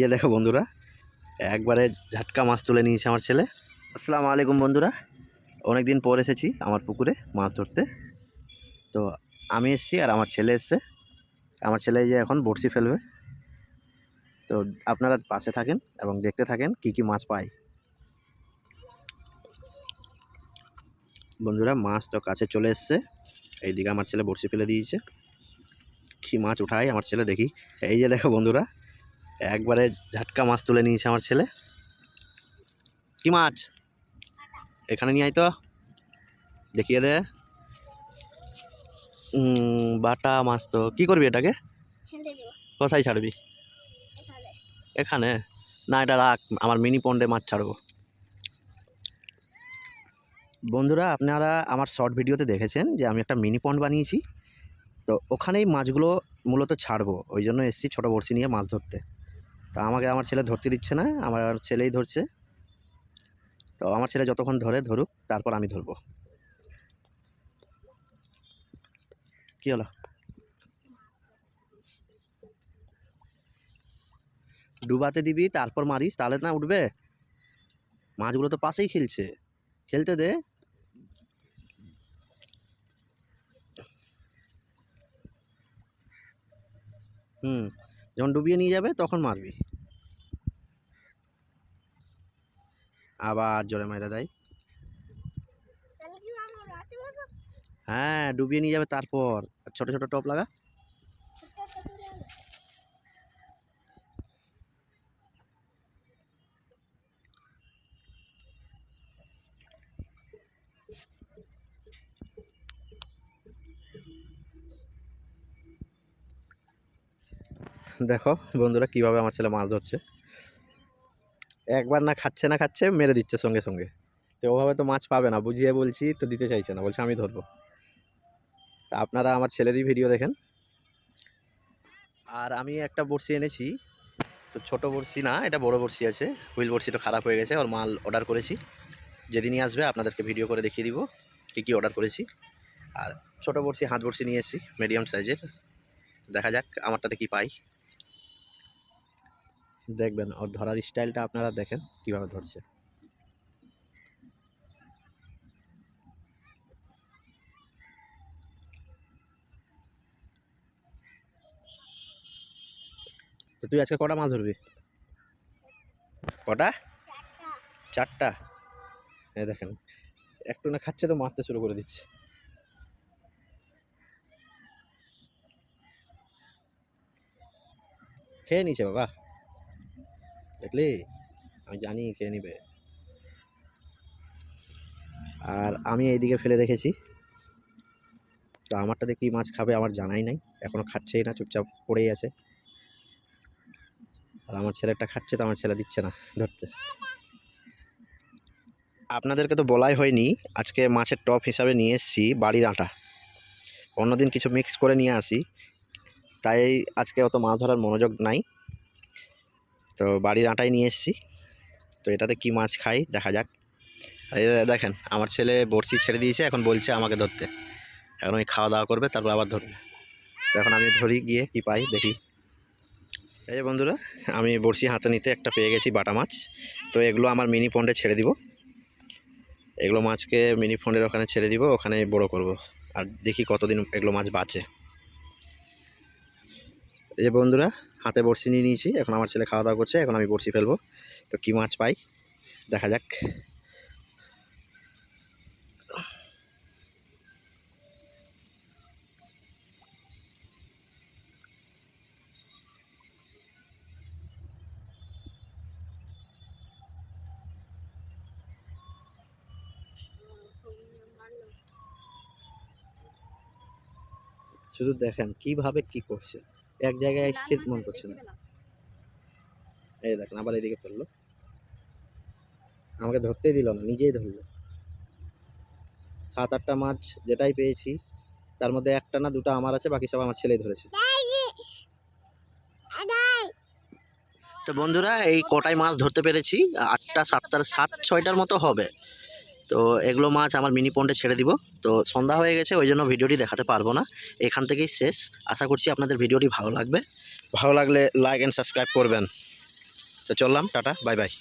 ये देखो बंधुरा একবারে ঝাটকা মাছ তুলে নিয়েছে আমার ছেলে। আসসালামু আলাইকুম বন্ধুরা, অনেক দিন পর এসেছি আমার পুকুরে মাছ ধরতে। তো আমি এসেছি আর আমার ছেলে এসছে। আমার ছেলে যে এখন বড়শি ফেলবে, তো আপনারা পাশে থাকেন এবং দেখতে থাকেন কি কি মাছ পায়। বন্ধুরা মাছ তো কাছে চলে এসছে, এইদিকে আমার ছেলে বড়শি ফেলে দিয়েছে। কি মাছ উঠায় আমার ছেলে দেখি। এই যে দেখো বন্ধুরা একবারে ঝাটকা মাছ তুলে নিয়েছে আমার ছেলে। কি মাছ? এখানে নিয়ে আয় তো, দেখিয়ে দে। বাটা মাছ। তো কি করবি এটাকে? কোথায় ছাড়বি? এখানে না, এটা রাখ, আমার মিনি পন্ডে মাছ ছাড়বো। বন্ধুরা আপনারা আমার শর্ট ভিডিওতে দেখেছেন যে আমি একটা মিনি পন্ড বানিয়েছি, তো ওখানেই মাছগুলো মূলত ছাড়বো। ওই জন্য এসেছি ছোটো বড়শি নিয়ে মাছ ধরতে। তো আমাকে আমার ছেলে ধরতে দিচ্ছে না, আমার ছেলেই ধরছে। তো আমার ছেলে যতক্ষণ ধরুক, তারপর আমি ধরবো। কি হলো? ডুবাতে দিবি তারপর মারিস, তাহলে না উঠবে। মাছগুলো তো পাশেই খেলছে, খেলতে দে। যখন ডুবিয়ে নিয়ে যাবে তখন মারবি। আবার জোরে মাইরা দেয়। হ্যাঁ, ডুবিয়ে নিয়ে যাবে তারপর। ছোট ছোট টপ লাগা। দেখো বন্ধুরা কিভাবে আমার ছেলে মাছ ধরছে। একবার না খাচ্ছে মেরে দিচ্ছে সঙ্গে সঙ্গে। তো ওভাবে তো মাছ পাবে না, বুঝিয়ে বলছি তো দিতে চাইছে না, বলছে আমি ধরবো। তা আপনারা আমার ছেলেরই ভিডিও দেখেন। আর আমি একটা বড়শি এনেছি, তো ছোট বড়শি না, এটা বড় বড়শি আছে। হুইল বড়শিটা খারাপ হয়ে গেছে, ওর মাল অর্ডার করেছি। যেদিনই আসবে আপনাদেরকে ভিডিও করে দেখিয়ে দিব কী কী অর্ডার করেছি। আর ছোট বড়শি হাত বড়শি নিয়ে এসেছি মিডিয়াম সাইজের। দেখা যাক আমারটাতে কি পাই। দেখবেন ওর ধরার স্টাইলটা, আপনারা দেখেন কিভাবে ধরছে। তো তুই আজকে কটা মাছ ধরবি? কটা? চারটা। এই দেখেন একটু না খাচ্ছে তো মারতে শুরু করে দিচ্ছে। খেয়ে নিছে বাবা, দেখলি, আমি জানি খেয়ে নিবে। আর আমি এইদিকে ফেলে রেখেছি, তো আমারটাতে কি মাছ খাবে আমার জানাই নাই, এখনো খাচ্ছেই না, চুপচাপ পড়েই আছে। আর আমার ছেলেটা খাচ্ছে, তো আমার ছেলে দিচ্ছে না ধরতে। আপনাদেরকে তো বলাই হয়নি, আজকে মাছের টপ হিসাবে নিয়ে এসেছি বাড়ির আটা। অন্যদিন কিছু মিক্স করে নিয়ে আসি, তাই আজকে অত মাছ ধরার মনোযোগ নাই। তো বাড়ির আটাই নিয়ে এসেছি। তো এটাতে কি মাছ খাই দেখা যাক। এই দেখেন আমার ছেলে বড়শি ছেড়ে দিয়েছে, এখন বলছে আমাকে ধরতে। এখন ওই খাওয়া দাওয়া করবে, তারপর আবার ধরবে। তো এখন আমি ধরি, গিয়ে কি পাই দেখি। এই যে বন্ধুরা আমি বড়শি হাতে নিতে একটা পেয়ে গেছি বাটা মাছ। তো এগুলো আমার মিনি পন্ডে ছেড়ে দিব। এগুলো মাছকে মিনি পন্ডের ওখানে ছেড়ে দিব, ওখানে বড় করব। আর দেখি কতদিন এগুলো মাছ বাঁচে। এই যে বন্ধুরা হাতে বড়শি নিয়ে নিয়েছি, এখন আমার ছেলে খাওয়া দাওয়া করছে, এখন আমি বড়শি ফেলবো। তো কি মাছ পাই দেখা যাক। শুধু দেখেন কিভাবে কি করছে, এক জায়গায় স্থির মন করছে না। এই দেখেন আবার এদিকে ফেললো, আমাকে ধরতেই দিল না, নিজেই ধরলো। 7-8টা মাছ যেটাই পেয়েছি, তার মধ্যে একটা না দুটো আমার আছে, বাকি সব আমার ছেলেই ধরেছে। তো বন্ধুরা এই কটাই মাছ ধরতে পেরেছি, 8টা 7টার 7-6টার মতো হবে। তো এগুলো মাছ আমার মিনি পন্ডে ছেড়ে দিব। তো সন্ধ্যা হয়ে গেছে, ওই জন্য ভিডিওটি দেখাতে পারবো না, এখান থেকেই শেষ। আশা করছি আপনাদের ভিডিওটি ভালো লাগবে। ভালো লাগলে লাইক অ্যান্ড সাবস্ক্রাইব করবেন। তো চললাম, টাটা, বাই বাই।